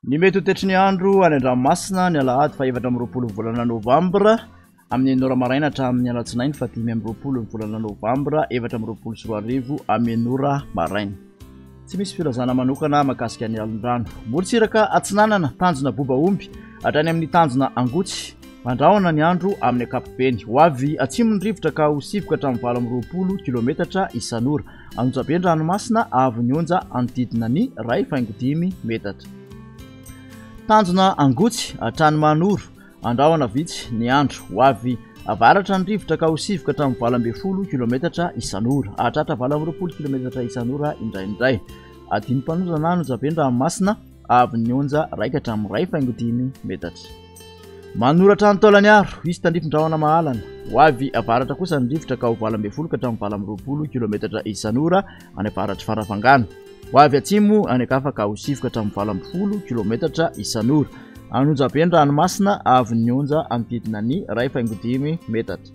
Ny mety ho tetry ny andro any Andranomasina ny alahady fa 7 volana Novambra amin'ny 9 maraina hatramin'ny alatsinainy fa 5 volana Novambra 2024 amin'ny 9 maraina. Tsy misy filazana manokana mahakasika ny alin-drano. Morontsiraka atsinanana tanjona bobaomby hatrany amin'ny tanjona angotsy. Mandrahona ny andro amin'ny ankapobeny. Ho avy atsimon'ny rivotra ka ho sivoka hatramin'ny 20 kilometatra isan'ora. Anonjabe Ranomasina avy ny onja anodidina ny 1.5 metatra. Tanjona angotsy hatrany manoro andrahona vitsy ny andro. Ho avy avaratra ny rivotra ka ho sivoka hatramin'ny 20 kilometatra isan'ora. Hatratra 20 kilometatra isan'ora indraindray. Adiny mpanondrana Anonjabe Ranomasina avy ny onja raika hatramin'ny 1.5 metatra. Manoratra ny taolany aro isy tandrifin-drahona mahalana. Ho avy avaratra kosa ny rivotra ka ho 20 hatramin'ny 20 kilometatra isan'ora any avaratry farafangana. Ho avy atsimo any ankafa ka ho sivoka hatramin'ny 20 kilometatra isan'ora. Anonjabe Ranomasina avy ny onja anodidina ny 1.5 metatra.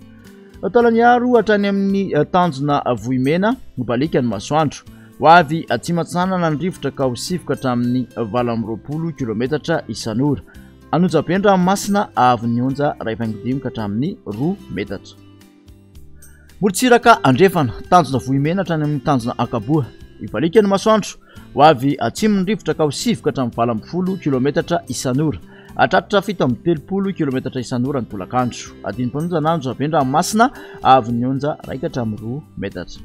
Taolany aro hatrany amin'ny tanjona vohimena mibalika ny masoandro. Ho avy atsimatsanana ny rivotra ka ho sivoka hatramin'ny 20 kilometatra isan'ora. Anonjabe Ranomasina avy ny onja 1.5 hatramin'ny 2 metatra. Morontsiraka andrefana tanjona vohimena hatrany amin'ny tanjona ankaboa. Mibalika ny masoandro. Ho avy atsimon'ny rivotra ka ho sivoka hatramin'ny 20 kilometatra isan'ora. Hatratra 7 kilometatra isan'ora ny tolakandro. Adiny mpanondrana Anonjabe Ranomasina avy ny onja 1.2 metatra.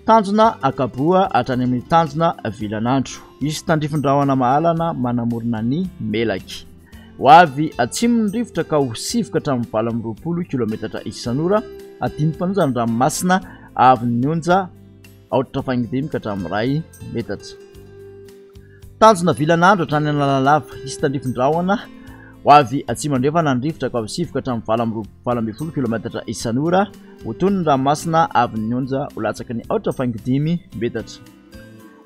Tanjona ankaboa hatrany amin'ny tanjona vilanandro. Isy tandrifin-drahona mahalana manamorona ny melaky. Ho avy atsimon'ny rivotra ka ho sivoka hatramin'ny 20 kilometatra isan'ora. Adiny mpanondrana Ranomasina avy ny onja 8.5 hatramin'ny 1 metatra. Tanjona vilanandro hatrany analalava isy tandrifin-drahona. Ho avy atsimandrefana ny rivotra ka ho sivoka hatramin'ny 20 kilometatra isan'ora. Oton'ny Ranomasina avy ny onja ho latsaky ny 8.5 metatra.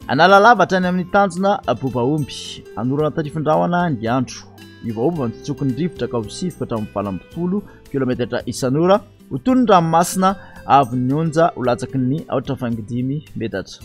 Analalava hatrany amin'ny tanjona bobaomby. Anorana tandrifin-drahona ny andro. Iovaova ny tsotsoky ny rivotra ka ho sivoka hatramin'ny 20 kilometatra isan'ora. Oton'ny Ranomasina avy ny onja ho latsaky ny 8.5 metatra.